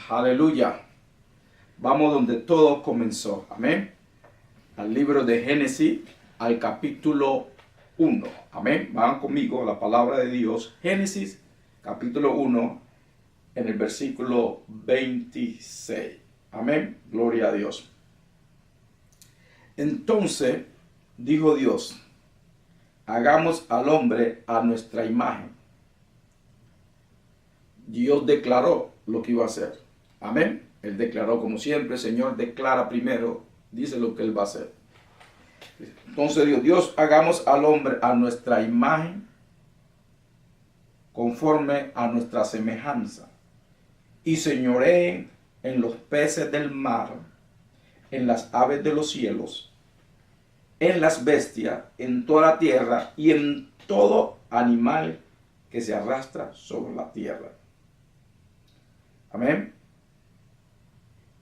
Aleluya. Vamos donde todo comenzó. Amén. Al libro de Génesis, al capítulo 1. Amén. Van conmigo a la palabra de Dios. Génesis, capítulo 1, en el versículo 26. Amén. Gloria a Dios. Entonces dijo Dios: hagamos al hombre a nuestra imagen. Dios declaró lo que iba a hacer. Amén. Él declaró, como siempre, el Señor declara primero, dice lo que Él va a hacer. Entonces Dios, hagamos al hombre a nuestra imagen, conforme a nuestra semejanza, y señoreen en los peces del mar, en las aves de los cielos, en las bestias, en toda la tierra y en todo animal que se arrastra sobre la tierra. Amén.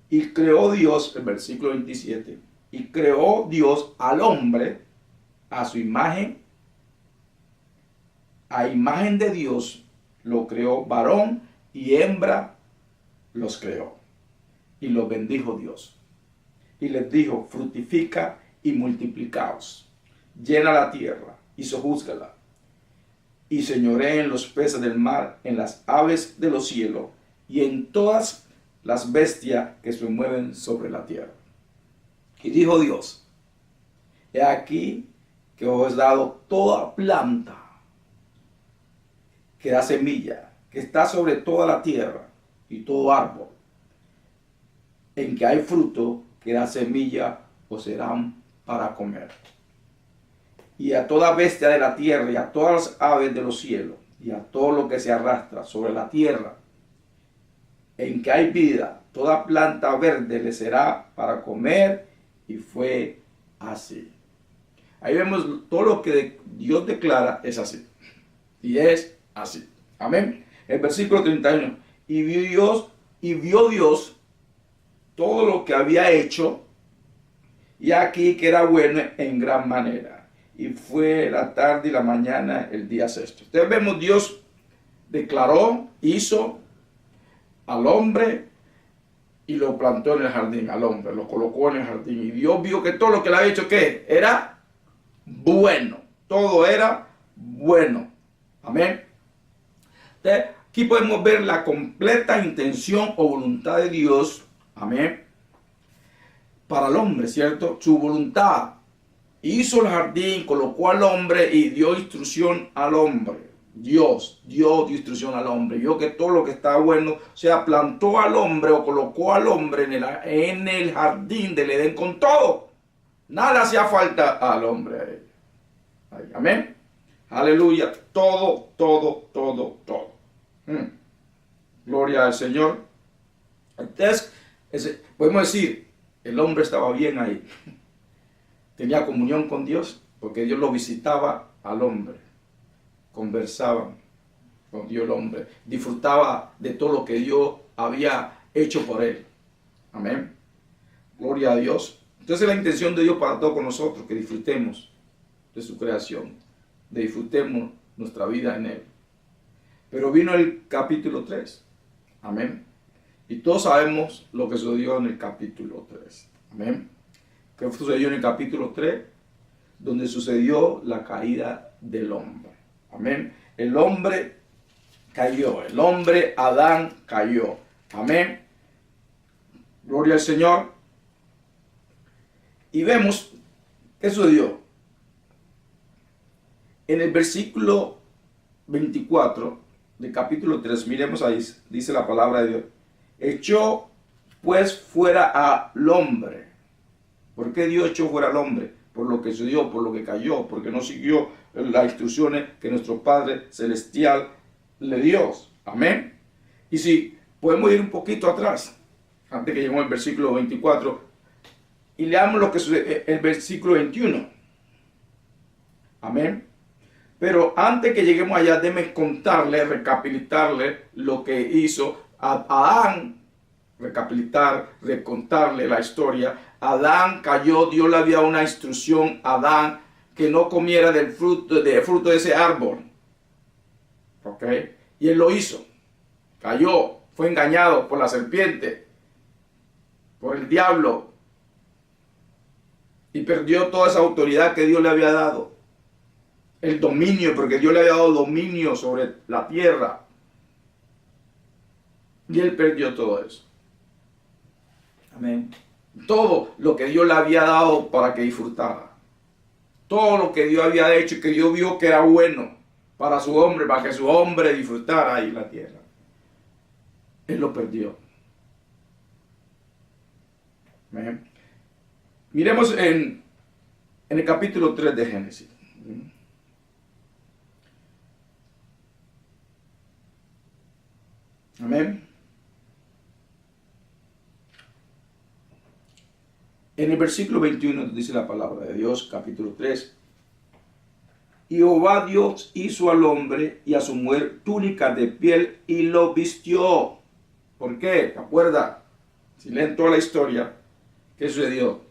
Y creó Dios, el versículo 27, y creó Dios al hombre a su imagen, a imagen de Dios lo creó, varón y hembra los creó. Y los bendijo Dios. Y les dijo: fructifica y multiplicaos, llena la tierra y sojúzgala, y señoreen los peces del mar, en las aves de los cielos, y en todas las bestias que se mueven sobre la tierra. Y dijo Dios: he aquí que os he dado toda planta que da semilla, que está sobre toda la tierra, y todo árbol en que hay fruto que da semilla, os serán para comer. Y a toda bestia de la tierra, y a todas las aves de los cielos, y a todo lo que se arrastra sobre la tierra, en que hay vida, toda planta verde le será para comer. Y fue así. Ahí vemos todo lo que Dios declara es así. Y es así. Amén. El versículo 31. Y vio Dios todo lo que había hecho, y aquí que era bueno en gran manera. Y fue la tarde y la mañana el día sexto. Entonces vemos, Dios declaró, hizo al hombre y lo plantó en el jardín, al hombre, lo colocó en el jardín. Y Dios vio que todo lo que le había hecho, ¿qué? Era bueno. Todo era bueno. Amén. Entonces, aquí podemos ver la completa intención o voluntad de Dios. Amén. Para el hombre, ¿cierto? Su voluntad. Hizo el jardín, colocó al hombre y dio instrucción al hombre. Dios dio instrucción al hombre. Vio que todo lo que estaba bueno, o sea, plantó al hombre o colocó al hombre en el jardín del Edén con todo. Nada hacía falta al hombre. Amén. Aleluya. Todo. Gloria al Señor. Entonces, podemos decir, el hombre estaba bien ahí. Tenía comunión con Dios, porque Dios lo visitaba al hombre. Conversaban con Dios el hombre. Disfrutaba de todo lo que Dios había hecho por él. Amén. Gloria a Dios. Entonces la intención de Dios para todos con nosotros, que disfrutemos de su creación, de disfrutemos nuestra vida en él. Pero vino el capítulo 3. Amén. Y todos sabemos lo que sucedió en el capítulo 3. Amén. ¿Qué sucedió en el capítulo 3? Donde sucedió la caída del hombre. Amén. El hombre cayó. El hombre Adán cayó. Amén. Gloria al Señor. Y vemos qué sucedió. En el versículo 24 del capítulo 3, miremos ahí, dice la palabra de Dios: echó pues fuera al hombre. ¿Por qué Dios echó fuera al hombre? Por lo que sucedió, por lo que cayó, porque no siguió las instrucciones que nuestro Padre Celestial le dio. Amén. Y si podemos ir un poquito atrás, antes que lleguemos al versículo 24, y leamos lo que sucede, el versículo 21. Amén. Pero antes que lleguemos allá, déjenme contarle, recapitularle lo que hizo Adán. Recontarle la historia. Adán cayó, Dios le había una instrucción a Adán que no comiera del fruto de ese árbol. ¿Ok? Y él lo hizo. Cayó. fue engañado por la serpiente, por el diablo, y perdió toda esa autoridad que Dios le había dado. El dominio, porque Dios le había dado dominio sobre la tierra. Y él perdió todo eso. Amén. Todo lo que Dios le había dado para que disfrutara. Todo lo que Dios había hecho y que Dios vio que era bueno para su hombre, para que su hombre disfrutara ahí en la tierra. Él lo perdió. Amén. Miremos en el capítulo 3 de Génesis. Amén. En el versículo 21 dice la palabra de Dios, capítulo 3. Y Jehová Dios hizo al hombre y a su mujer túnicas de piel y lo vistió. ¿Por qué? ¿Te acuerdas? Si leen toda la historia, ¿qué sucedió?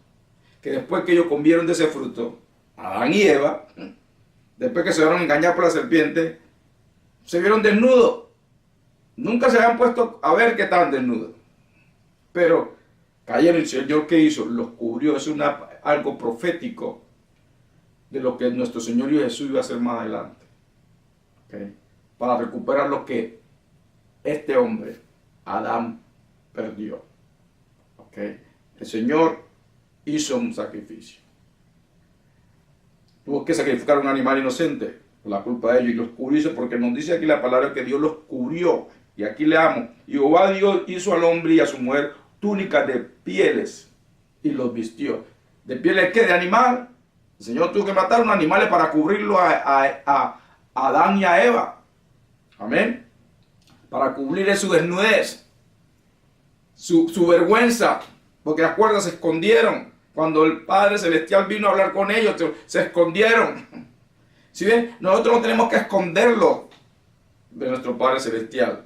Que después que ellos comieron de ese fruto, Adán y Eva, después que se fueron engañados por la serpiente, se vieron desnudos. Nunca se habían puesto a ver que estaban desnudos. Pero cayeron, el Señor, ¿qué hizo? Los cubrió. Es algo profético de lo que nuestro Señor y Jesús iba a hacer más adelante. ¿Okay? Para recuperar lo que este hombre, Adán, perdió. ¿Okay? El Señor hizo un sacrificio. Tuvo que sacrificar un animal inocente por la culpa de ellos y los cubrió, porque nos dice aquí la palabra que Dios los cubrió. Y aquí leamos: y Jehová Dios hizo al hombre y a su mujer túnicas de pieles y los vistió. ¿De pieles qué? ¿De animal? El Señor tuvo que matar unos animales para cubrirlo a Adán y a Eva. Amén. Para cubrir su desnudez, su vergüenza. Porque las cuerdas se escondieron. Cuando el Padre Celestial vino a hablar con ellos, se escondieron. ¿Sí ven? Nosotros no tenemos que esconderlo de nuestro Padre Celestial.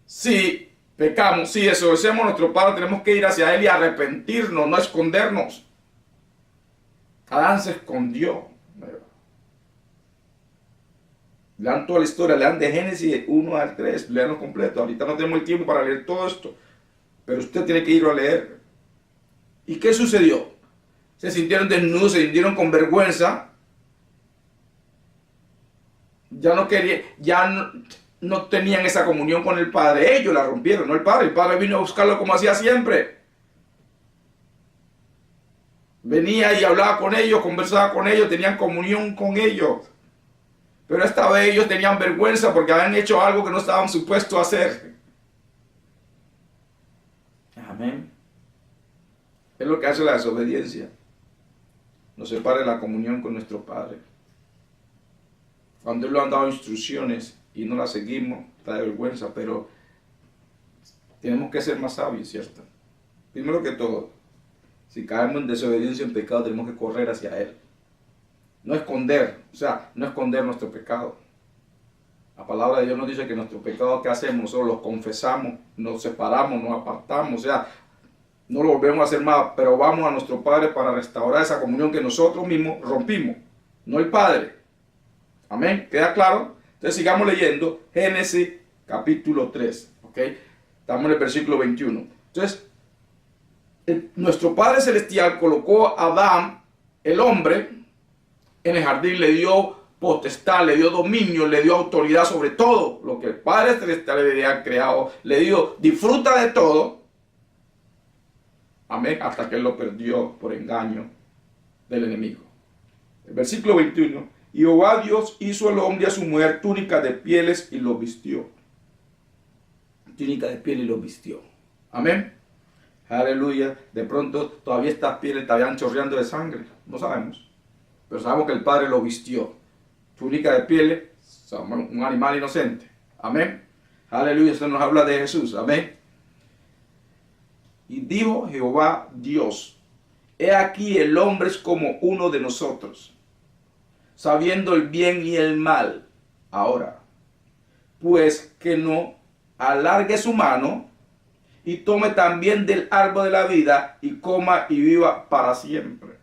Si pecamos, si desobedecemos a nuestro Padre, tenemos que ir hacia Él y arrepentirnos, no escondernos. Adán se escondió. Lean toda la historia, lean de Génesis 1 al 3, leanlo completo. Ahorita no tenemos el tiempo para leer todo esto, pero usted tiene que ir a leer. ¿Y qué sucedió? Se sintieron desnudos, se sintieron con vergüenza. Ya no querían, no tenían esa comunión con el Padre. Ellos la rompieron, no el Padre. El Padre vino a buscarlo como hacía siempre. Venía y hablaba con ellos, conversaba con ellos, tenían comunión con ellos. Pero esta vez ellos tenían vergüenza porque habían hecho algo que no estaban supuestos a hacer. Amén. Es lo que hace la desobediencia. Nos separa de la comunión con nuestro Padre. Cuando Él nos ha dado instrucciones y no las seguimos, da vergüenza, pero tenemos que ser más sabios, ¿cierto? Primero que todo, si caemos en desobediencia, en pecado, tenemos que correr hacia Él. No esconder, o sea, no esconder nuestro pecado. La palabra de Dios nos dice que nuestros pecados que hacemos, nosotros los confesamos, nos separamos, nos apartamos, o sea, no lo volvemos a hacer más, pero vamos a nuestro Padre para restaurar esa comunión que nosotros mismos rompimos, no el Padre. Amén, ¿queda claro? Entonces sigamos leyendo Génesis capítulo 3, ¿ok? Estamos en el versículo 21. Entonces, nuestro Padre Celestial colocó a Adán, el hombre, en el jardín, le dio potestad, le dio dominio, le dio autoridad sobre todo lo que el Padre Celestial le había creado, le dio, disfruta de todo. Amén, hasta que él lo perdió por engaño del enemigo. El versículo 21. Y Jehová Dios hizo al hombre y a su mujer túnica de pieles y lo vistió. Túnica de piel y lo vistió. Amén. Aleluya. De pronto todavía estas pieles estaban chorreando de sangre. No sabemos. Pero sabemos que el Padre lo vistió. Túnica de pieles, un animal inocente. Amén. Aleluya. Esto nos habla de Jesús. Amén. Y dijo Jehová Dios: he aquí el hombre es como uno de nosotros, sabiendo el bien y el mal. Ahora, pues que no alargue su mano y tome también del árbol de la vida y coma y viva para siempre.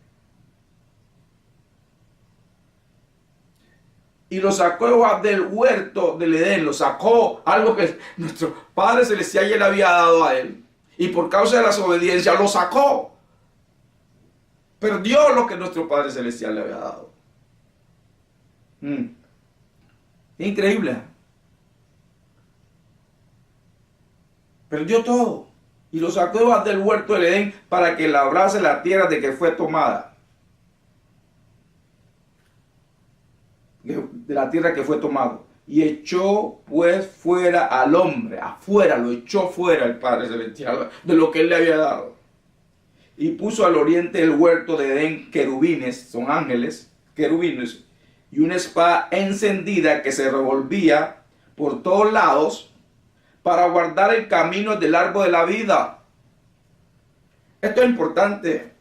y lo sacó del huerto del Edén, lo sacó, algo que nuestro Padre Celestial ya le había dado a él. Y por causa de la desobediencia lo sacó. Perdió lo que nuestro Padre Celestial le había dado. Increíble. Perdió todo. Y lo sacó del huerto del Edén para que labrase la tierra de que fue tomada. De la tierra que fue tomado. Y echó pues fuera al hombre. Afuera, lo echó fuera el Padre Celestial de lo que él le había dado. Y puso al oriente del huerto de Edén querubines, son ángeles, querubines, y una espada encendida que se revolvía por todos lados para guardar el camino del árbol de la vida. Esto es importante.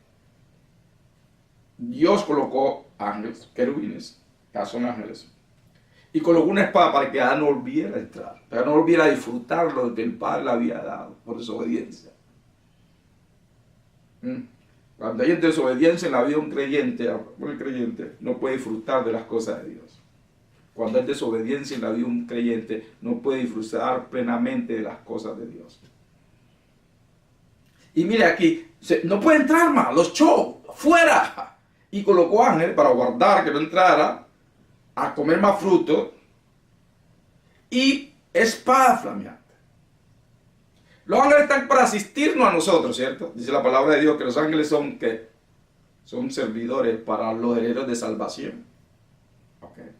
Dios colocó ángeles, querubines, que son ángeles, y colocó una espada para que Adán no volviera a entrar, para que no volviera a disfrutar lo que el Padre le había dado por desobediencia. Cuando hay desobediencia en la vida de un creyente no puede disfrutar de las cosas de Dios. Cuando hay desobediencia en la vida de un creyente, no puede disfrutar plenamente de las cosas de Dios. Y mire aquí, no puede entrar más, los echó fuera. Y colocó ángeles para guardar que no entrara, a comer más fruto, y espada flameante. Los ángeles están para asistirnos a nosotros, ¿cierto? Dice la palabra de Dios que los ángeles son, ¿qué? Son servidores para los herederos de salvación. Okay.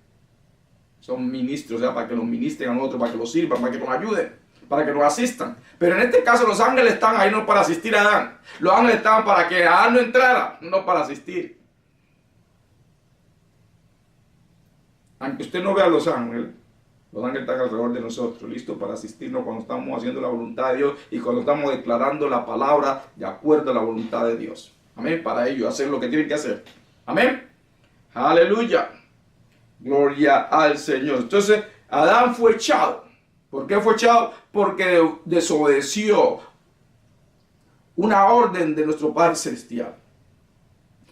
Son ministros, o sea, para que nos ministren a nosotros, para que nos sirvan, para que nos ayuden, para que nos asistan. Pero en este caso los ángeles están ahí no para asistir a Adán. Los ángeles estaban para que Adán no entrara, no para asistir. Aunque usted no vea a los ángeles están alrededor de nosotros, listos para asistirnos cuando estamos haciendo la voluntad de Dios y cuando estamos declarando la palabra de acuerdo a la voluntad de Dios. Amén. Para ello, hacer lo que tienen que hacer. Amén. Aleluya. Gloria al Señor. Entonces, Adán fue echado. ¿Por qué fue echado? Porque desobedeció una orden de nuestro Padre Celestial.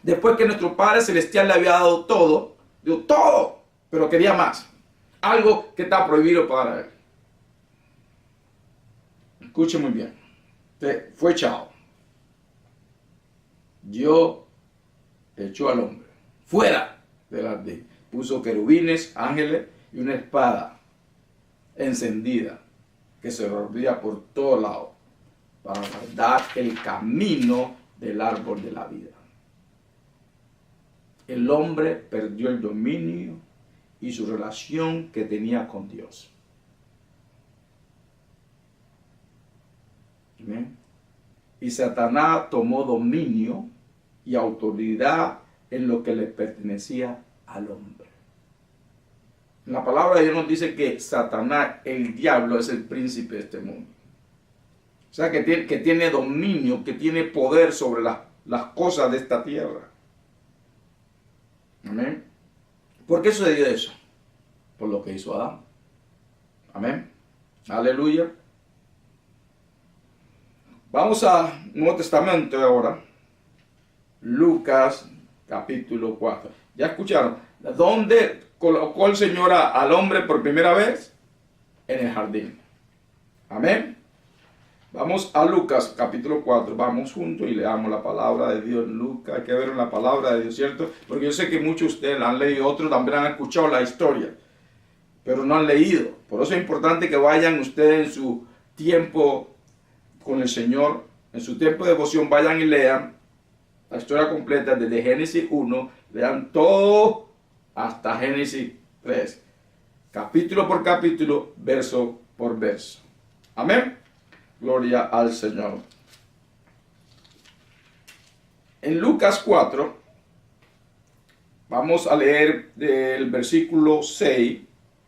Después que nuestro Padre Celestial le había dado todo, dio todo, pero quería más. Algo que está prohibido para él. Escuche muy bien. Fue echado. Dios echó al hombre fuera del jardín. Puso querubines, ángeles y una espada encendida que se revolvía por todos lados para guardar el camino del árbol de la vida. El hombre perdió el dominio y su relación que tenía con Dios. ¿Amén? Y Satanás tomó dominio y autoridad en lo que le pertenecía al hombre. La palabra de Dios nos dice que Satanás, el diablo, es el príncipe de este mundo. O sea, que tiene dominio, que tiene poder sobre las cosas de esta tierra. Amén. ¿Por qué sucedió eso? Por lo que hizo Adán. Amén. Aleluya. Vamos al Nuevo Testamento ahora. Lucas capítulo 4. ¿Ya escucharon? ¿Dónde colocó el Señor al hombre por primera vez? En el jardín. Amén. Vamos a Lucas capítulo 4, vamos juntos y leamos la palabra de Dios en Lucas. Hay que ver en la palabra de Dios, ¿cierto? Porque yo sé que muchos de ustedes la han leído, otros también han escuchado la historia, pero no han leído. Por eso es importante que vayan ustedes en su tiempo con el Señor, en su tiempo de devoción, vayan y lean la historia completa desde Génesis 1, lean todo hasta Génesis 3, capítulo por capítulo, verso por verso. Amén. Gloria al Señor. En Lucas 4, vamos a leer del versículo 6.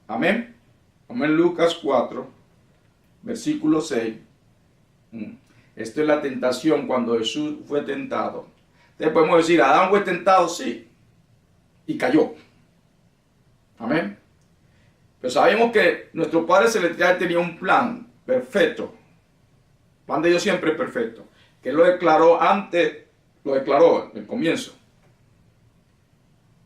Amén. Amén. Lucas 4, versículo 6. Esto es la tentación cuando Jesús fue tentado. Entonces podemos decir, Adán fue tentado, sí, y cayó. Amén. Pero sabemos que nuestro Padre Celestial tenía un plan perfecto. El plan de Dios siempre es perfecto. Que Él lo declaró antes, lo declaró en el comienzo.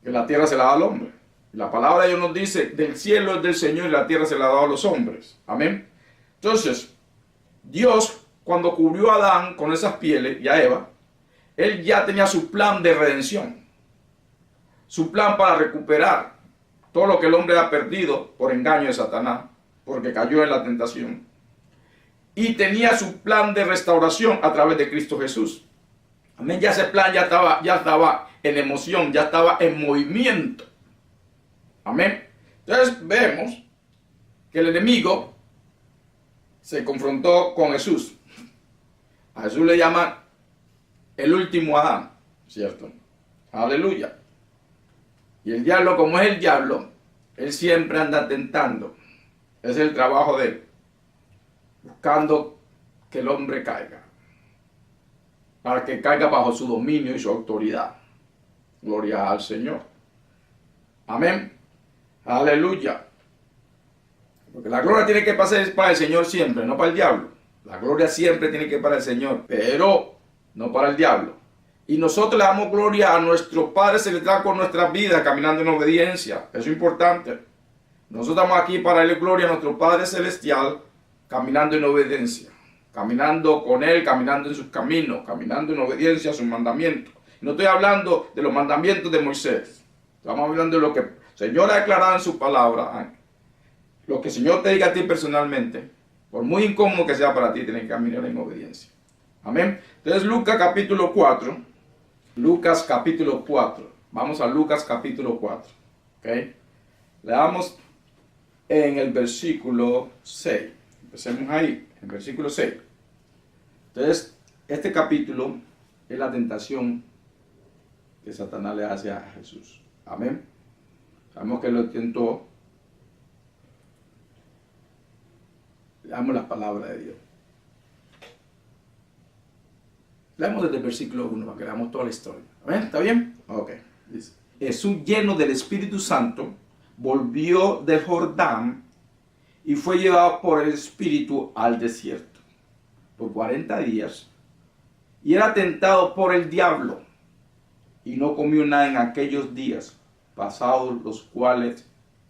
Que la tierra se la da al hombre. La palabra de Dios nos dice, del cielo es del Señor y la tierra se la ha dado a los hombres. Amén. Entonces, Dios, cuando cubrió a Adán con esas pieles y a Eva, Él ya tenía su plan de redención. Su plan para recuperar todo lo que el hombre ha perdido por engaño de Satanás, porque cayó en la tentación. Y tenía su plan de restauración a través de Cristo Jesús. Amén. Ya ese plan ya estaba en emoción, ya estaba en movimiento. Amén. Entonces vemos que el enemigo se confrontó con Jesús. A Jesús le llaman el último Adán, ¿cierto? Aleluya. Y el diablo, como es el diablo, él siempre anda tentando. Ese es el trabajo de él. Buscando que el hombre caiga. Para que caiga bajo su dominio y su autoridad. Gloria al Señor. Amén. Aleluya. Porque la gloria tiene que pasar para el Señor siempre, no para el diablo. La gloria siempre tiene que ir para el Señor, pero no para el diablo. Y nosotros le damos gloria a nuestro Padre Celestial con nuestras vidas, caminando en obediencia. Eso es importante. Nosotros estamos aquí para darle gloria a nuestro Padre Celestial, caminando en obediencia. Caminando con Él, caminando en sus caminos, caminando en obediencia a sus mandamientos. No estoy hablando de los mandamientos de Moisés. Estamos hablando de lo que el Señor ha declarado en su palabra. Lo que el Señor te diga a ti personalmente, por muy incómodo que sea para ti, tienes que caminar en obediencia. Amén. Entonces Lucas capítulo 4. Lucas capítulo 4. Vamos a Lucas capítulo 4. ¿Okay? Leamos en el versículo 6. Empecemos ahí, en el versículo 6. Entonces, este capítulo es la tentación que Satanás le hace a Jesús. Amén. Sabemos que lo tentó. Leamos la palabra de Dios. Leamos desde el versículo 1 para que veamos toda la historia. ¿Amén? ¿Está bien? Ok. Dice: Jesús, lleno del Espíritu Santo, volvió del Jordán y fue llevado por el Espíritu al desierto por 40 días. Y era tentado por el diablo. Y no comió nada en aquellos días, pasados los cuales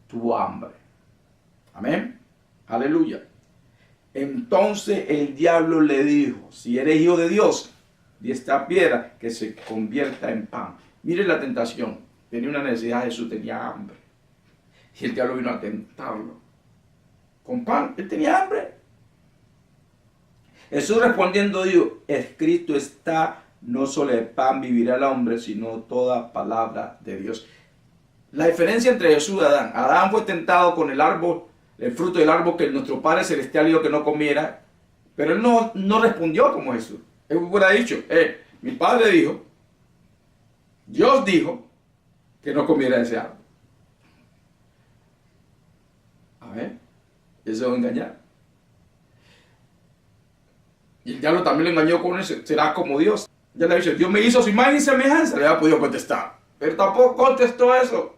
tuvo hambre. Amén. Aleluya. Entonces el diablo le dijo: si eres hijo de Dios, di esta piedra que se convierta en pan. Mire la tentación. Tenía una necesidad, Jesús tenía hambre. Y el diablo vino a tentarlo. Con pan, él tenía hambre. Jesús respondiendo dijo: escrito está, no solo de pan vivirá el hombre, sino toda palabra de Dios. La diferencia entre Jesús y Adán. Adán fue tentado con el árbol, el fruto del árbol que nuestro Padre Celestial dijo que no comiera, pero él no respondió como Jesús. Él hubiera dicho: mi Padre dijo, Dios dijo que no comiera ese árbol. A ver, eso es engañar. Y el diablo también lo engañó con eso: será como Dios. Ya le ha dicho: Dios me hizo su imagen y semejanza. Le había podido contestar, pero tampoco contestó eso.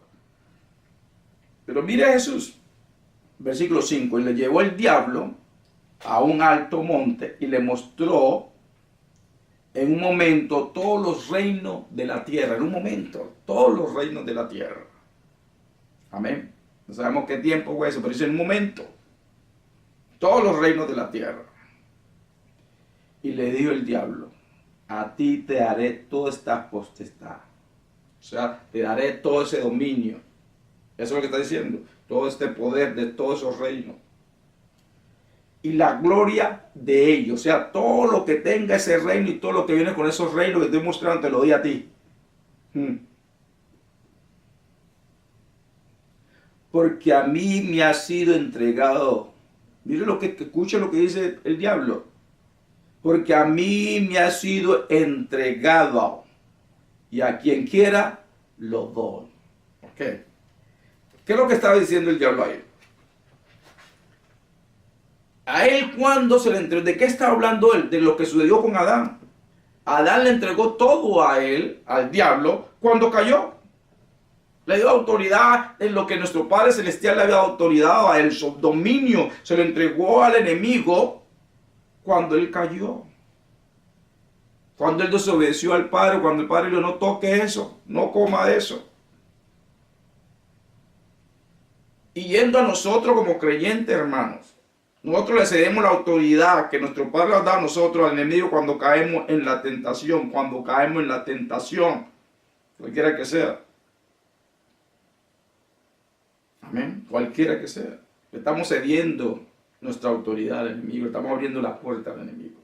Pero mire a Jesús. Versículo 5. Y le llevó el diablo a un alto monte y le mostró en un momento todos los reinos de la tierra. En un momento, todos los reinos de la tierra. Amén. No sabemos qué tiempo fue eso, pero es en un momento. Todos los reinos de la tierra. Y le dijo el diablo: a ti te daré toda esta potestad. O sea, te daré todo ese dominio. Eso es lo que está diciendo. Todo este poder de todos esos reinos. Y la gloria de ellos. O sea, todo lo que tenga ese reino y todo lo que viene con esos reinos que estoy mostrando, te lo doy a ti. Porque a mí me ha sido entregado. Mire lo que escuche lo que dice el diablo. Porque a mí me ha sido entregado. Y a quien quiera, lo doy. Ok. ¿Qué es lo que estaba diciendo el diablo a él? A él, cuando se le entregó, ¿de qué está hablando él? De lo que sucedió con Adán. Adán le entregó todo a él, al diablo, cuando cayó. Le dio autoridad en lo que nuestro Padre Celestial le había dado autoridad a él, su dominio. Se lo entregó al enemigo cuando él cayó. Cuando él desobedeció al Padre, cuando el Padre le dijo: no toque eso, no coma eso. Y yendo a nosotros como creyentes, hermanos, nosotros le cedemos la autoridad que nuestro Padre ha dado a nosotros al enemigo cuando caemos en la tentación, cualquiera que sea. Amén, cualquiera que sea. Le estamos cediendo nuestra autoridad al enemigo, estamos abriendo la puerta al enemigo.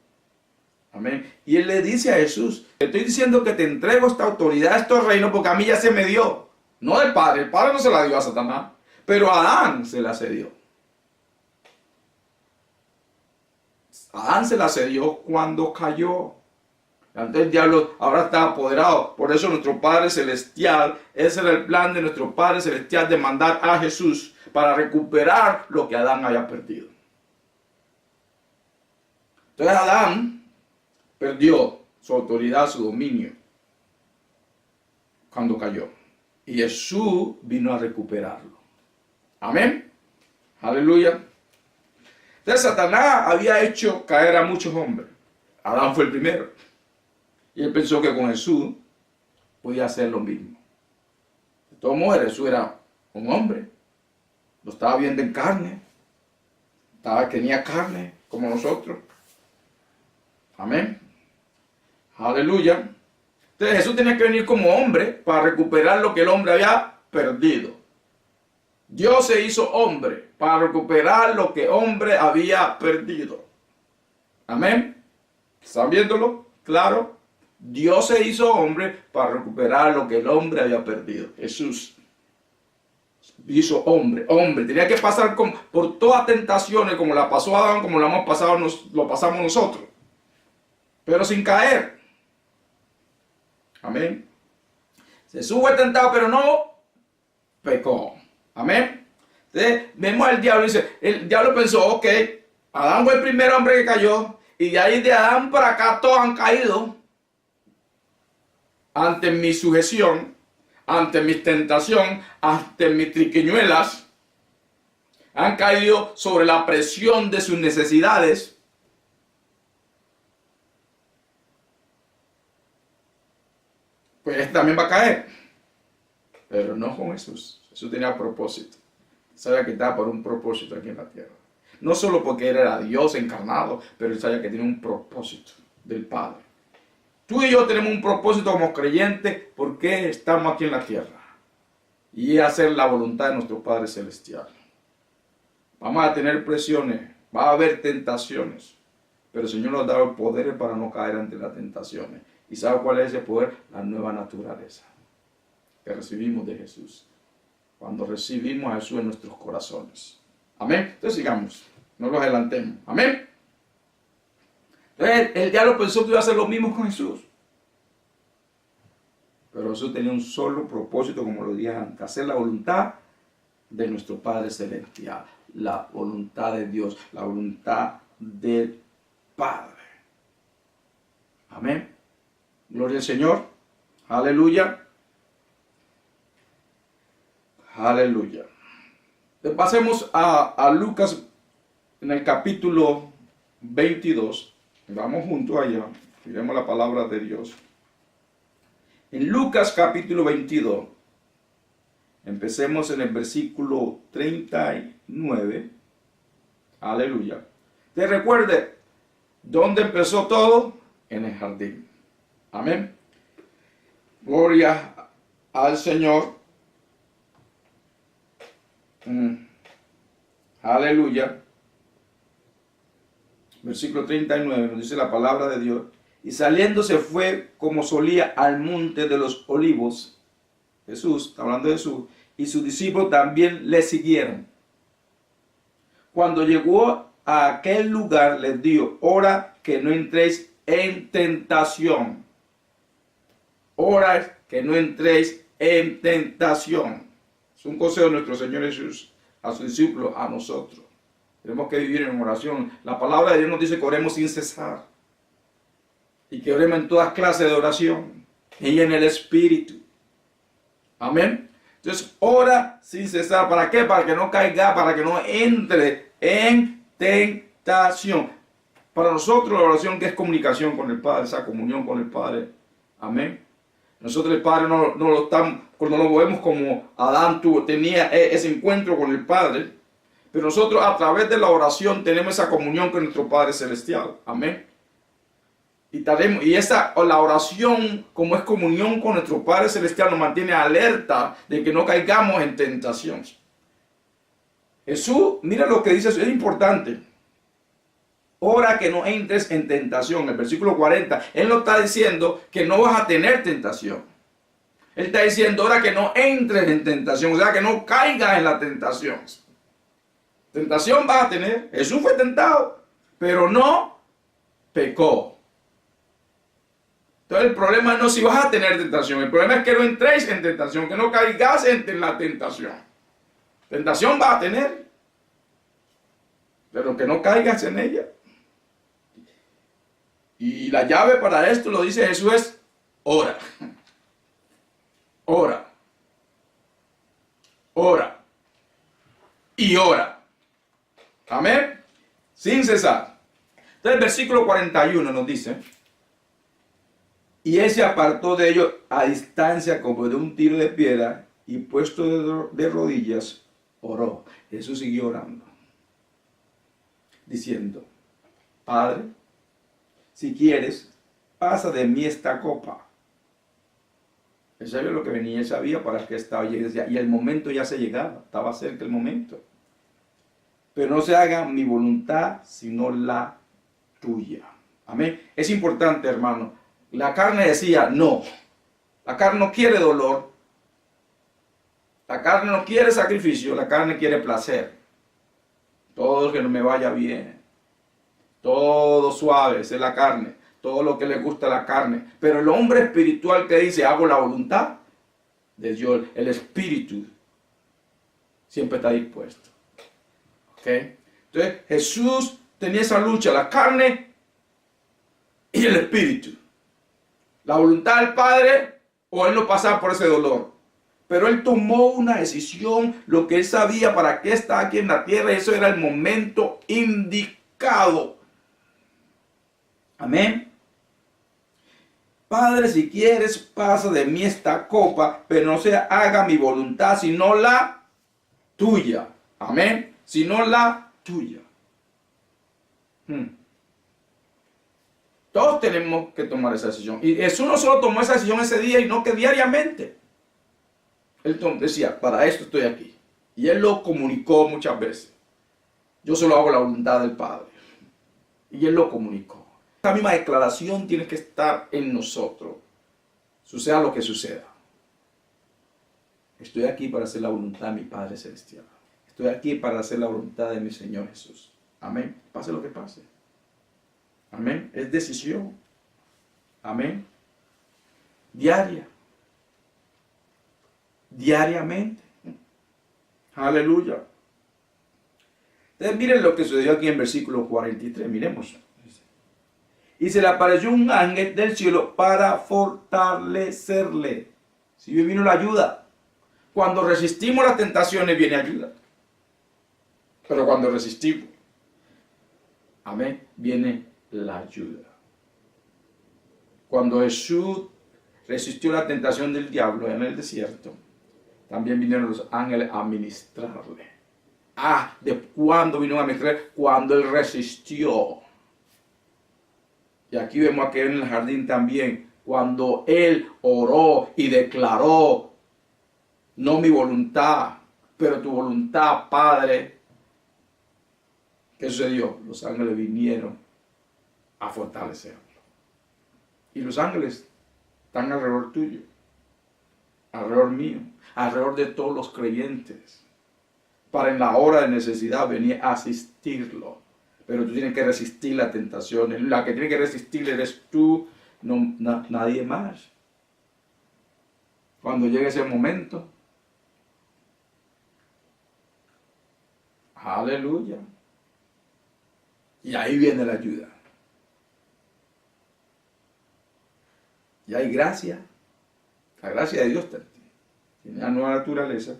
Amén. Y él le dice a Jesús, te estoy diciendo que te entrego esta autoridad, estos reinos, porque a mí ya se me dio. No el Padre no se la dio a Satanás, pero a Adán se la cedió. Adán se la cedió cuando cayó. Antes el diablo ahora está apoderado. Por eso nuestro Padre Celestial, ese era el plan de nuestro Padre Celestial, de mandar a Jesús para recuperar lo que Adán había perdido. Entonces Adán perdió su autoridad, su dominio, cuando cayó. Y Jesús vino a recuperarlo. Amén. Aleluya. Entonces Satanás había hecho caer a muchos hombres. Adán fue el primero. Y él pensó que con Jesús podía hacer lo mismo. De todos modos, Jesús era un hombre. Lo estaba viendo en carne. Tenía carne como nosotros. Amén. Aleluya. Entonces Jesús tenía que venir como hombre para recuperar lo que el hombre había perdido. Dios se hizo hombre para recuperar lo que el hombre había perdido. Amén. ¿Están viéndolo? Claro. Dios se hizo hombre para recuperar lo que el hombre había perdido. Jesús hizo hombre. Tenía que pasar por todas tentaciones como la pasó Adán, como lo pasamos nosotros. Pero sin caer. Amén. Jesús fue tentado, pero no pecó. Amén. Entonces, vemos al diablo y dice, el diablo pensó, ok, Adán fue el primer hombre que cayó, y de ahí de Adán para acá todos han caído ante mi sujeción, ante mi tentación, ante mis triquiñuelas. Han caído sobre la presión de sus necesidades. Pues este también va a caer. Pero no con Jesús. Jesús tenía propósito. Sabía que estaba por un propósito aquí en la tierra. No solo porque él era Dios encarnado, pero él sabía que tenía un propósito del Padre. Tú y yo tenemos un propósito como creyentes porque estamos aquí en la tierra. Y es hacer la voluntad de nuestro Padre Celestial. Vamos a tener presiones, va a haber tentaciones. Pero el Señor nos ha dado el poder para no caer ante las tentaciones. ¿Y sabe cuál es ese poder? La nueva naturaleza que recibimos de Jesús. Cuando recibimos a Jesús en nuestros corazones. Amén. Entonces sigamos. No los adelantemos. Amén. Entonces el diablo pensó que iba a hacer lo mismo con Jesús. Pero Jesús tenía un solo propósito, como lo dije antes. Hacer la voluntad de nuestro Padre Celestial. La voluntad de Dios. La voluntad del Padre. Amén. Gloria al Señor. Aleluya. Aleluya. Pasemos a Lucas en el capítulo 22. Vamos juntos allá. Miremos la palabra de Dios. En Lucas capítulo 22. Empecemos en el versículo 39. Aleluya. Te recuerde, ¿dónde empezó todo? En el jardín. Amén. Gloria al Señor. Aleluya. Versículo 39 nos dice la palabra de Dios. Y saliendo se fue como solía al monte de los olivos. Jesús, está hablando de Jesús. Y sus discípulos también le siguieron. Cuando llegó a aquel lugar les dijo, ora que no entréis en tentación. Ora que no entréis en tentación. Es un consejo de nuestro Señor Jesús a sus discípulos, a nosotros. Tenemos que vivir en oración. La palabra de Dios nos dice que oremos sin cesar. Y que oremos en todas clases de oración. Y en el Espíritu. Amén. Entonces, ora sin cesar. ¿Para qué? Para que no caiga, para que no entre en tentación. Para nosotros la oración que es comunicación con el Padre, esa comunión con el Padre. Amén. Nosotros el Padre no lo estamos, cuando lo vemos como Adán tenía ese encuentro con el Padre, pero nosotros a través de la oración tenemos esa comunión con nuestro Padre Celestial. Amén. La oración, como es comunión con nuestro Padre Celestial, nos mantiene alerta de que no caigamos en tentación. Jesús, mira lo que dice, es importante. Ora que no entres en tentación. El versículo 40, Él no está diciendo que no vas a tener tentación. Él está diciendo, ora que no entres en tentación, o sea, que no caigas en la tentación. Tentación vas a tener. Jesús fue tentado, pero no pecó. Entonces el problema no es si vas a tener tentación, el problema es que no entréis en tentación, que no caigas en la tentación. Tentación vas a tener, pero que no caigas en ella. Y la llave para esto, lo dice Jesús, es ora. Ora. Ora. Y ora. Amén. Sin cesar. Entonces el versículo 41 nos dice: y él se apartó de ellos a distancia como de un tiro de piedra, y puesto de rodillas, oró. Jesús siguió orando, diciendo: Padre, si quieres, pasa de mí esta copa. Él sabía lo que venía, él sabía para qué estaba llegando, y el momento ya se llegaba, estaba cerca el momento. Pero no se haga mi voluntad, sino la tuya. Amén. Es importante, hermano. La carne decía no. La carne no quiere dolor. La carne no quiere sacrificio. La carne quiere placer. Todo lo que no me vaya bien. Todo suave, esa es la carne. Todo lo que le gusta a la carne. Pero el hombre espiritual que dice, hago la voluntad de Dios, el espíritu siempre está dispuesto. ¿Ok? Entonces Jesús tenía esa lucha, la carne y el espíritu. La voluntad del Padre o él no pasaba por ese dolor. Pero él tomó una decisión, lo que él sabía para qué estaba aquí en la tierra, y eso era el momento indicado. Amén. Padre, si quieres, pasa de mí esta copa, pero no se haga mi voluntad, sino la tuya. Amén. Sino la tuya. Todos tenemos que tomar esa decisión. Y Jesús no solo tomó esa decisión ese día, sino que diariamente. Él decía, para esto estoy aquí. Y él lo comunicó muchas veces. Yo solo hago la voluntad del Padre. Y él lo comunicó. Esta misma declaración tiene que estar en nosotros. Suceda lo que suceda. Estoy aquí para hacer la voluntad de mi Padre Celestial. Estoy aquí para hacer la voluntad de mi Señor Jesús. Amén. Pase lo que pase. Amén. Es decisión. Amén. Diaria. Diariamente. Aleluya. Entonces miren lo que sucedió aquí en versículo 43. Miremos. Y se le apareció un ángel del cielo para fortalecerle. Si bien vino la ayuda. Cuando resistimos las tentaciones viene ayuda. Pero cuando resistimos, amén, viene la ayuda. Cuando Jesús resistió la tentación del diablo en el desierto, también vinieron los ángeles a ministrarle. ¿De cuándo vino a ministrarle? Cuando él resistió. Y aquí vemos a que en el jardín también, cuando él oró y declaró, no mi voluntad, pero tu voluntad, Padre. ¿Qué sucedió? Los ángeles vinieron a fortalecerlo. Y los ángeles están alrededor tuyo, alrededor mío, alrededor de todos los creyentes, para en la hora de necesidad venir a asistirlo. Pero tú tienes que resistir la tentación. La que tiene que resistir eres tú, nadie más. Cuando llegue ese momento, aleluya. Y ahí viene la ayuda. Y hay gracia. La gracia de Dios tiene una nueva naturaleza.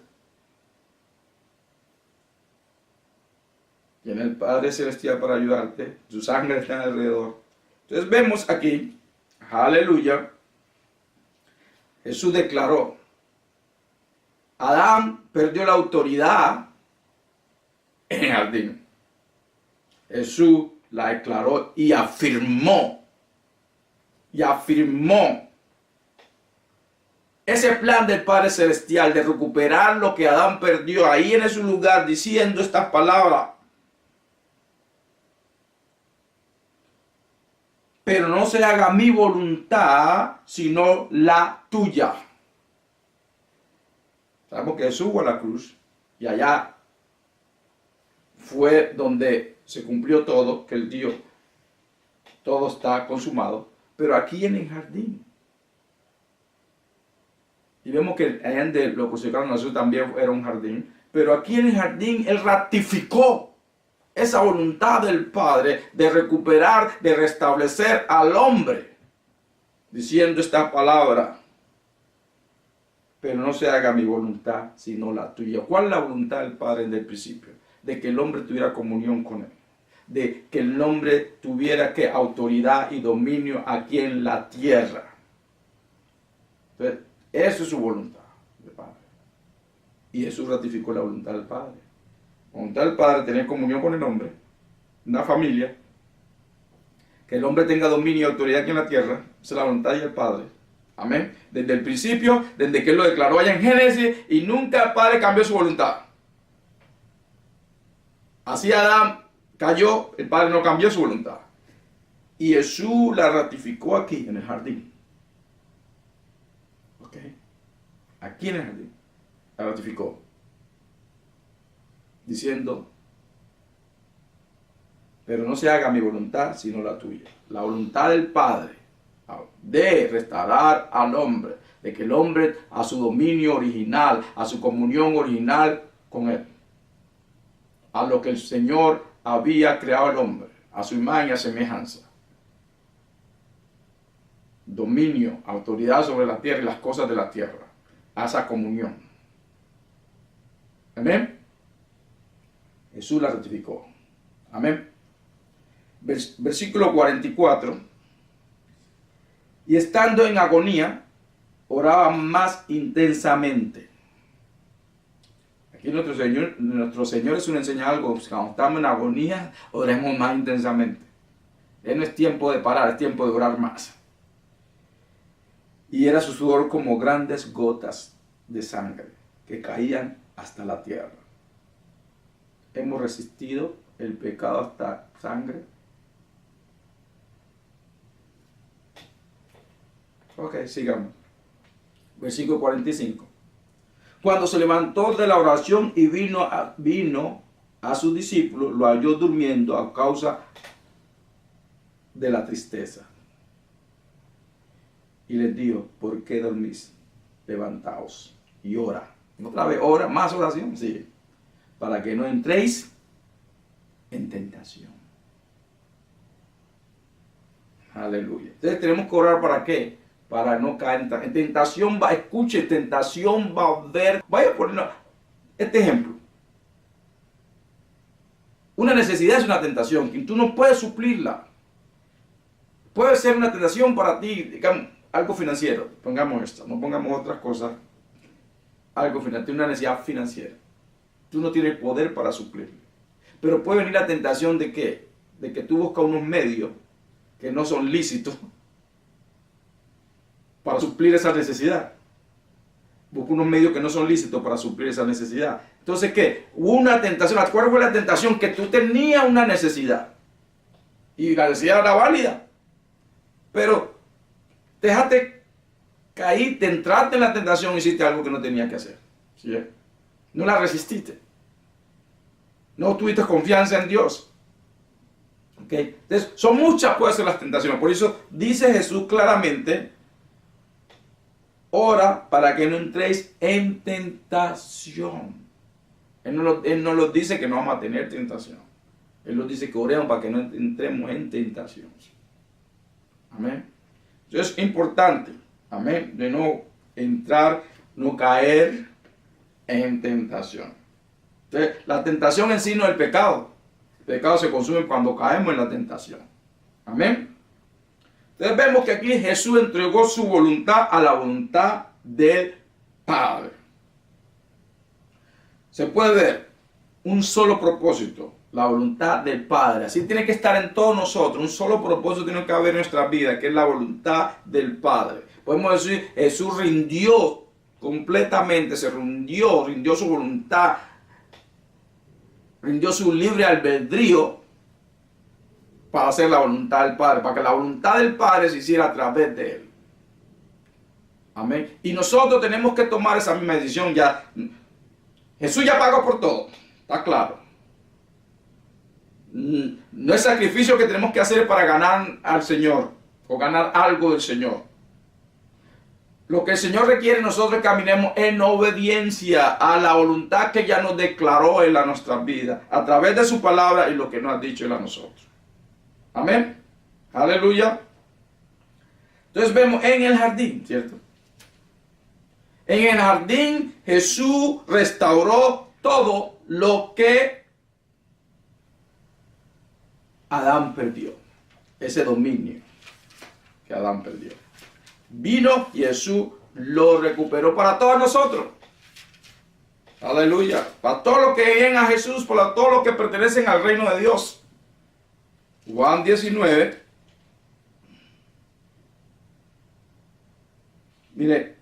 Tiene el Padre Celestial para ayudarte. Sus ángeles están alrededor. Entonces vemos aquí, aleluya, Jesús declaró, Adán perdió la autoridad en el jardín. Jesús la declaró y afirmó ese plan del Padre Celestial de recuperar lo que Adán perdió ahí en ese lugar, diciendo estas palabras. Pero no se haga mi voluntad, sino la tuya. Sabemos que Jesús fue a la cruz y allá fue donde se cumplió todo, que él dijo, todo está consumado. Pero aquí en el jardín, y vemos que allá de lo crucificaron a Jesús también era un jardín, pero aquí en el jardín él ratificó esa voluntad del Padre de recuperar, de restablecer al hombre, diciendo esta palabra, pero no se haga mi voluntad, sino la tuya. ¿Cuál es la voluntad del Padre desde el principio? De que el hombre tuviera comunión con él, de que el hombre tuviera autoridad y dominio aquí en la tierra. Entonces, eso es su voluntad del Padre. Y Jesús ratificó la voluntad del Padre. La voluntad del Padre, tener comunión con el hombre, una familia, que el hombre tenga dominio y autoridad aquí en la tierra, esa es la voluntad del Padre. Amén. Desde el principio, desde que él lo declaró allá en Génesis, y nunca el Padre cambió su voluntad. Así Adán cayó, el Padre no cambió su voluntad. Y Jesús la ratificó aquí en el jardín. ¿Ok? Aquí en el jardín. La ratificó. Diciendo, pero no se haga mi voluntad, sino la tuya. La voluntad del Padre de restaurar al hombre, de que el hombre a su dominio original, a su comunión original con él, a lo que el Señor había creado al hombre, a su imagen y a semejanza. Dominio, autoridad sobre la tierra y las cosas de la tierra, a esa comunión. Amén. Jesús la ratificó. Amén. Versículo 44. Y estando en agonía, oraba más intensamente. Aquí nuestro Señor es una enseña algo. Cuando estamos en agonía, oremos más intensamente. No es tiempo de parar, es tiempo de orar más. Y era su sudor como grandes gotas de sangre que caían hasta la tierra. Hemos resistido el pecado hasta sangre. Ok, sigamos. Versículo 45. Cuando se levantó de la oración y vino a sus discípulos, lo halló durmiendo a causa de la tristeza. Y les dijo, ¿por qué dormís? Levantaos y ora. Otra vez, ora, más oración, sí. Para que no entréis en tentación. Aleluya. Entonces tenemos que orar ¿para qué? Para no caer en tentación. Escuche, tentación va a haber. Vaya a poner este ejemplo. Una necesidad es una tentación que tú no puedes suplirla. Puede ser una tentación para ti, digamos, algo financiero. Pongamos esto, no pongamos otras cosas. Algo financiero, una necesidad financiera. Tú no tienes poder para suplirla. Pero puede venir la tentación de ¿qué? De que tú buscas unos medios que no son lícitos para suplir esa necesidad. Busca unos medios que no son lícitos para suplir esa necesidad. Entonces, ¿qué? Hubo una tentación. ¿Cuál fue la tentación? Que tú tenías una necesidad. Y la necesidad era válida. Pero déjate caer, te entraste en la tentación y hiciste algo que no tenías que hacer. ¿Sí? No la resististe. No tuviste confianza en Dios. ¿Okay? Entonces, son muchas pueden ser las tentaciones. Por eso dice Jesús claramente, ora para que no entréis en tentación. Él no nos dice que no vamos a tener tentación. Él nos dice que oremos para que no entremos en tentación. Amén. Entonces es importante, amén, de no entrar, no caer en tentación. Entonces, la tentación en sí no es el pecado. El pecado se consume cuando caemos en la tentación. Amén. Entonces vemos que aquí Jesús entregó su voluntad a la voluntad del Padre. Se puede ver un solo propósito, la voluntad del Padre. Así tiene que estar en todos nosotros. Un solo propósito tiene que haber en nuestra vida, que es la voluntad del Padre. Podemos decir, Jesús rindió completamente, se rindió su voluntad, rindió su libre albedrío para hacer la voluntad del Padre, para que la voluntad del Padre se hiciera a través de él. Amén. Y nosotros tenemos que tomar esa misma decisión ya. Jesús ya pagó por todo, está claro. No es sacrificio que tenemos que hacer para ganar al Señor o ganar algo del Señor. Lo que el Señor requiere nosotros caminemos en obediencia a la voluntad que ya nos declaró en nuestra vida, a través de su palabra y lo que nos ha dicho Él a nosotros. Amén. Aleluya. Entonces vemos en el jardín, ¿cierto? En el jardín Jesús restauró todo lo que Adán perdió. Ese dominio que Adán perdió. Vino y Jesús lo recuperó para todos nosotros. Aleluya. Para todos los que vienen a Jesús, para todos los que pertenecen al reino de Dios. Juan 19. Mire,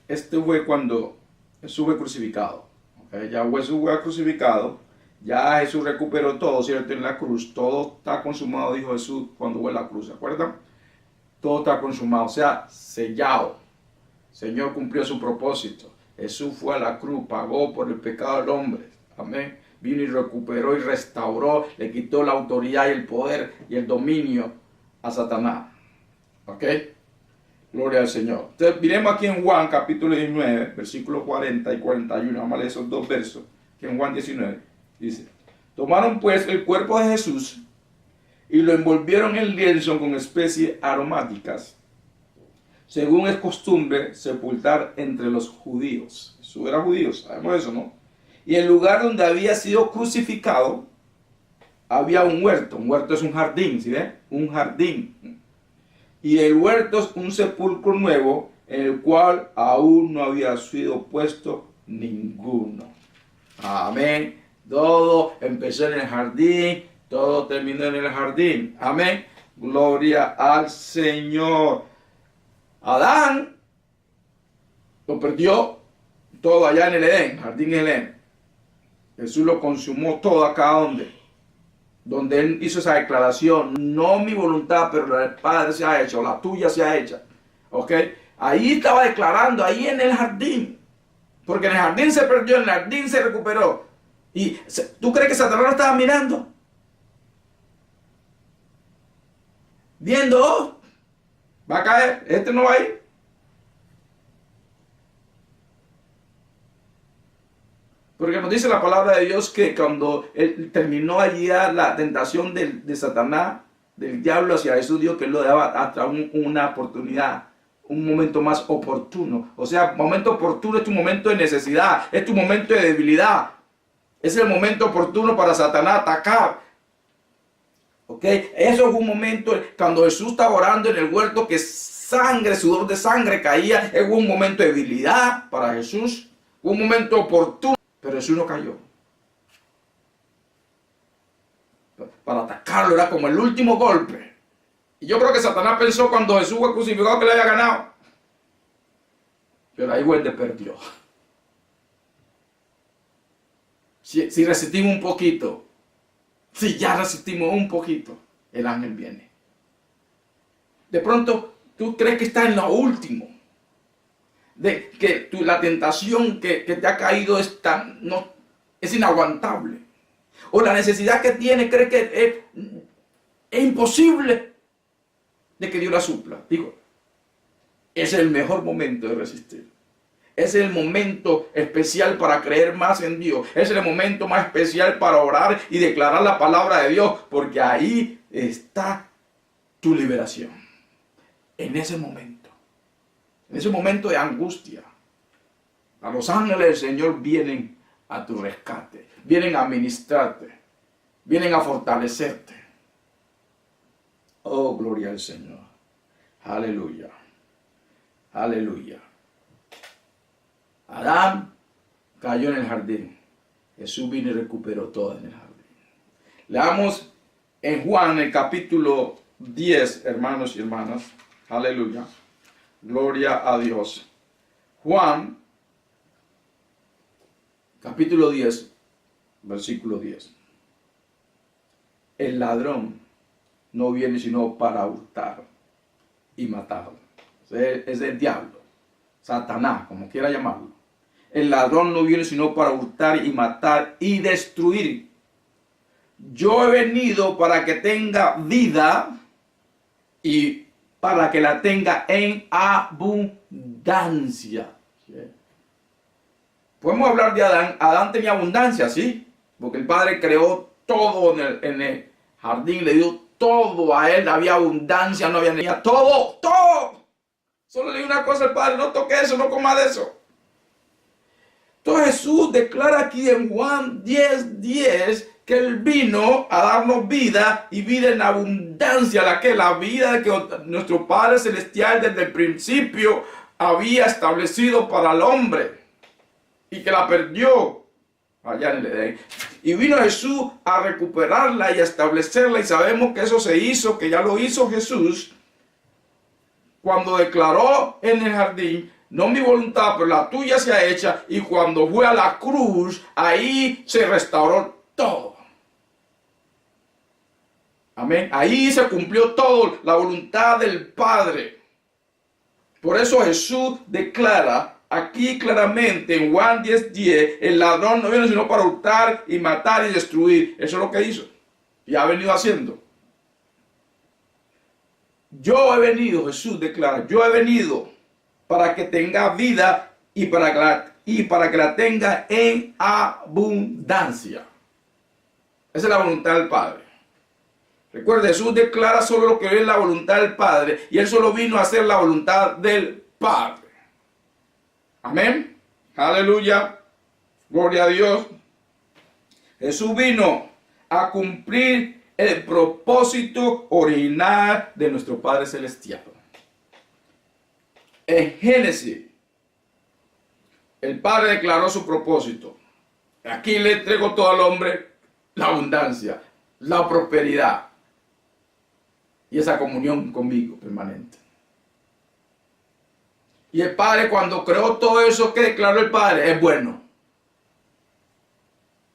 este fue cuando Jesús fue crucificado. ¿Okay? Ya Jesús fue crucificado. Ya Jesús recuperó todo, ¿cierto? En la cruz. Todo está consumado, dijo Jesús cuando fue a la cruz. ¿Se acuerdan? Todo está consumado, o sea, sellado. El Señor cumplió su propósito. Jesús fue a la cruz, pagó por el pecado del hombre. Amén. Vino y recuperó y restauró, le quitó la autoridad y el poder y el dominio a Satanás. ¿Ok? Gloria al Señor. Entonces, miremos aquí en Juan capítulo 19, versículos 40 y 41. Vamos a leer esos dos versos. Que en Juan 19 dice: tomaron pues el cuerpo de Jesús y lo envolvieron en lienzo con especies aromáticas, según es costumbre sepultar entre los judíos. Jesús era judío, sabemos eso, ¿no? Y el lugar donde había sido crucificado había un huerto. Un huerto es un jardín, ¿sí ven? Un jardín. Y el huerto es un sepulcro nuevo en el cual aún no había sido puesto ninguno. Amén. Todo empezó en el jardín, todo terminó en el jardín. Amén. Gloria al Señor. Adán lo perdió todo allá en el Edén, jardín Edén. Jesús lo consumó todo acá donde Él hizo esa declaración: no mi voluntad, pero la del Padre se ha hecho, la tuya se ha hecha. ¿Ok? Ahí estaba declarando, ahí en el jardín. Porque en el jardín se perdió, en el jardín se recuperó. ¿Y tú crees que Satanás lo estaba mirando? Viendo, oh, va a caer, este no va a ir. Porque nos dice la palabra de Dios que cuando él terminó allí la tentación de Satanás, del diablo hacia Jesús, Dios que él lo daba hasta una oportunidad, un momento más oportuno. O sea, momento oportuno es tu momento de necesidad, es tu momento de debilidad. Es el momento oportuno para Satanás atacar. ¿Ok? Eso fue un momento cuando Jesús estaba orando en el huerto, que sangre, sudor de sangre caía. Es un momento de debilidad para Jesús, un momento oportuno. Pero Jesús no cayó. Para atacarlo era como el último golpe. Y yo creo que Satanás pensó cuando Jesús fue crucificado que le había ganado. Pero ahí fue donde perdió. Si resistimos un poquito, si ya resistimos un poquito, el ángel viene. De pronto, tú crees que estás en lo último. De que la tentación que te ha caído es inaguantable. O la necesidad que tienes, crees que es imposible de que Dios la supla. Digo, es el mejor momento de resistir. Es el momento especial para creer más en Dios. Es el momento más especial para orar y declarar la palabra de Dios. Porque ahí está tu liberación. En ese momento de angustia, a los ángeles del Señor vienen a tu rescate. Vienen a ministrarte. Vienen a fortalecerte. Oh, gloria al Señor. Aleluya. Aleluya. Adán cayó en el jardín. Jesús vino y recuperó todo en el jardín. Leamos en Juan el capítulo 10, hermanos y hermanas. Aleluya. Gloria a Dios. Juan, capítulo 10, versículo 10. El ladrón no viene sino para hurtar y matar. Es el diablo, Satanás, como quiera llamarlo. El ladrón no viene sino para hurtar y matar y destruir. Yo he venido para que tenga vida y para que la tenga en abundancia. Podemos hablar de Adán. Adán tenía abundancia, ¿sí? Porque el Padre creó todo en el jardín, le dio todo a él, había abundancia, no había nada, todo. Solo le dio una cosa al Padre: no toque eso, no coma de eso. Entonces Jesús declara aquí en Juan 10:10 que Él vino a darnos vida y vida en abundancia, la vida que nuestro Padre Celestial desde el principio había establecido para el hombre y que la perdió allá en el Edén. Y vino Jesús a recuperarla y a establecerla, y sabemos que eso se hizo, que ya lo hizo Jesús cuando declaró en el jardín: no mi voluntad, pero la tuya sea hecha. Y cuando fue a la cruz, ahí se restauró todo. Amén. Ahí se cumplió todo, la voluntad del Padre. Por eso Jesús declara aquí claramente en Juan 10:10, el ladrón no viene sino para hurtar y matar y destruir. Eso es lo que hizo y ha venido haciendo. Yo he venido, Jesús declara, yo he venido para que tenga vida y para que la tenga en abundancia. Esa es la voluntad del Padre. Recuerde, Jesús declara solo lo que es la voluntad del Padre, y Él solo vino a hacer la voluntad del Padre. Amén. Aleluya. Gloria a Dios. Jesús vino a cumplir el propósito original de nuestro Padre Celestial. En Génesis, el Padre declaró su propósito. Aquí le entrego todo al hombre la abundancia, la prosperidad y esa comunión conmigo permanente. Y el Padre, cuando creó todo eso, que declaró el Padre: es bueno.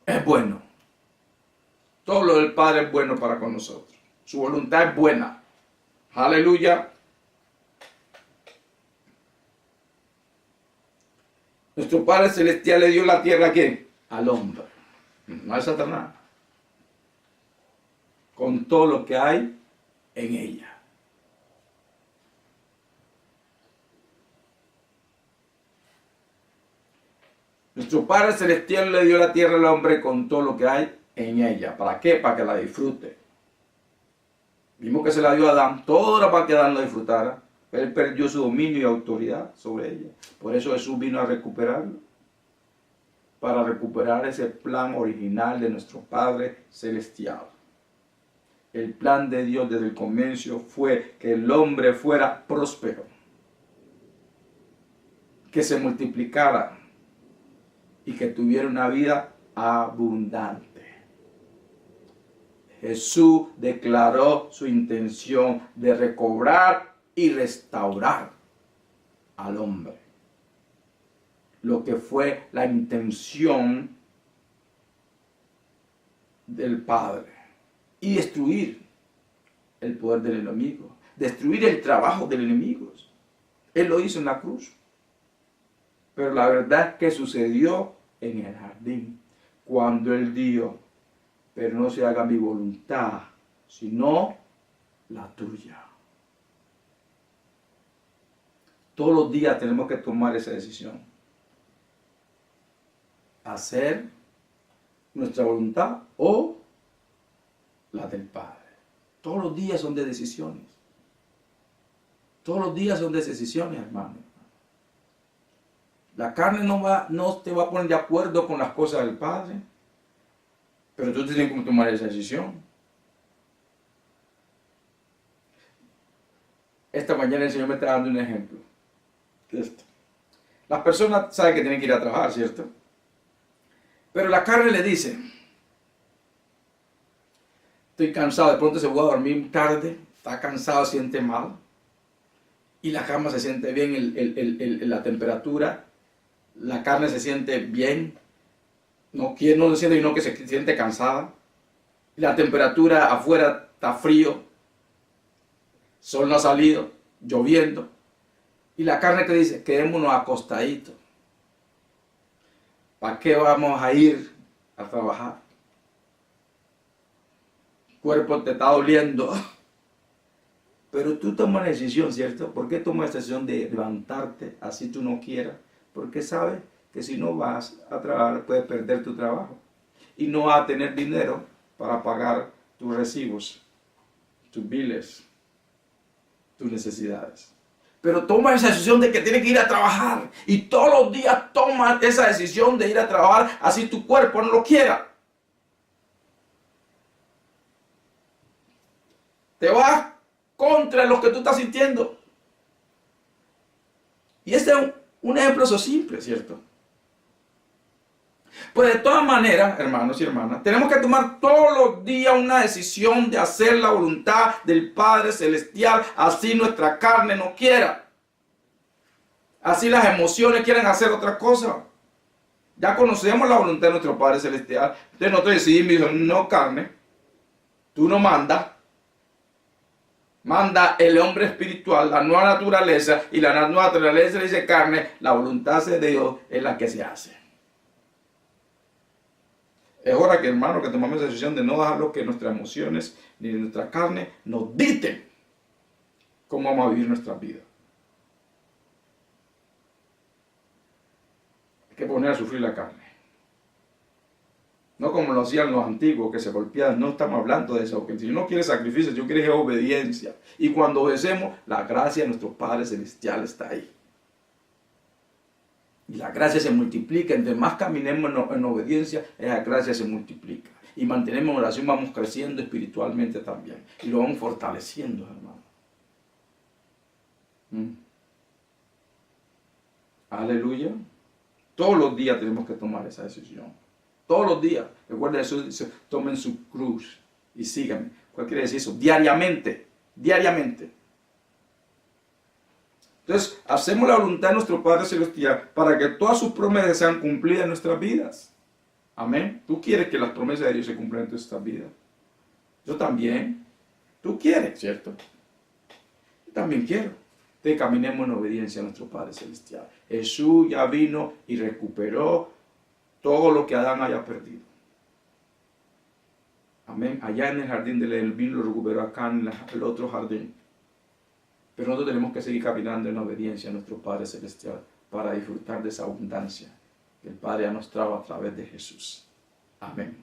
Es bueno. Todo lo del Padre es bueno para con nosotros. Su voluntad es buena. Aleluya. Nuestro Padre Celestial le dio la tierra ¿a quién? Al hombre. No a Satanás. Con todo lo que hay en ella. Nuestro Padre Celestial le dio la tierra al hombre con todo lo que hay en ella. ¿Para qué? Para que la disfrute. Vimos que se la dio a Adán. Todo era para que Adán la disfrutara. Él perdió su dominio y autoridad sobre ella. Por eso Jesús vino a recuperarlo. Para recuperar ese plan original de nuestro Padre Celestial. El plan de Dios desde el comienzo fue que el hombre fuera próspero. Que se multiplicara. Y que tuviera una vida abundante. Jesús declaró su intención de recobrar y restaurar al hombre. Lo que fue la intención del Padre. Y destruir el poder del enemigo. Destruir el trabajo del enemigo. Él lo hizo en la cruz. Pero la verdad es que sucedió en el jardín. Cuando Él dijo: pero no se haga mi voluntad, sino la tuya. Todos los días tenemos que tomar esa decisión. Hacer nuestra voluntad o la del Padre. Todos los días son de decisiones. Todos los días son de decisiones, hermano. La carne no te va a poner de acuerdo con las cosas del Padre. Pero tú tienes que tomar esa decisión. Esta mañana el Señor me está dando un ejemplo. Esto. Las personas saben que tienen que ir a trabajar, ¿cierto? Pero la carne le dice, estoy cansado, de pronto se va a dormir tarde, está cansado, siente mal. Y la cama se siente bien, la temperatura, la carne se siente bien, no se siente, sino que se siente cansada. La temperatura afuera está frío, sol no ha salido, lloviendo. Y la carne que dice, quedémonos acostaditos. ¿Para qué vamos a ir a trabajar? El cuerpo te está doliendo. Pero tú tomas la decisión, ¿cierto? ¿Por qué tomas la decisión de levantarte así tú no quieras? Porque sabes que si no vas a trabajar puedes perder tu trabajo. Y no vas a tener dinero para pagar tus recibos, tus biles, tus necesidades. Pero toma esa decisión de que tienes que ir a trabajar. Y todos los días toma esa decisión de ir a trabajar así tu cuerpo no lo quiera. Te vas contra lo que tú estás sintiendo. Y este es un ejemplo simple, ¿cierto? Pues de todas maneras, hermanos y hermanas, tenemos que tomar todos los días una decisión de hacer la voluntad del Padre Celestial, así nuestra carne no quiera. Así las emociones quieren hacer otra cosa. Ya conocemos la voluntad de nuestro Padre Celestial. Entonces nosotros decidimos, no carne, tú no mandas. Manda el hombre espiritual, la nueva naturaleza, y la nueva naturaleza le dice carne, la voluntad de Dios es la que se hace. Es hora que, hermano, que tomamos la decisión de no dejar que nuestras emociones ni nuestra carne nos dicten cómo vamos a vivir nuestra vida. Hay que poner a sufrir la carne. No como lo hacían los antiguos que se golpeaban, no estamos hablando de eso, porque si no quieres sacrificio, yo quiero obediencia. Y cuando obedecemos, la gracia de nuestro Padre Celestial está ahí. Y la gracia se multiplica, entre más caminemos en obediencia, esa gracia se multiplica. Y mantenemos oración, vamos creciendo espiritualmente también. Y lo vamos fortaleciendo, hermano. Aleluya. Todos los días tenemos que tomar esa decisión. Todos los días. Recuerda, Jesús dice, tomen su cruz y síganme. ¿Cuál quiere decir eso? Diariamente. Diariamente. Entonces, hacemos la voluntad de nuestro Padre Celestial para que todas sus promesas sean cumplidas en nuestras vidas. Amén. Tú quieres que las promesas de Dios se cumplan en nuestras vidas. Yo también. Tú quieres, ¿cierto? Yo también quiero. Entonces, caminemos en obediencia a nuestro Padre Celestial. Jesús ya vino y recuperó todo lo que Adán haya perdido. Amén. Allá en el jardín del Edén vino, lo recuperó acá en el otro jardín. Pero nosotros tenemos que seguir caminando en obediencia a nuestro Padre Celestial para disfrutar de esa abundancia que el Padre ha mostrado a través de Jesús. Amén.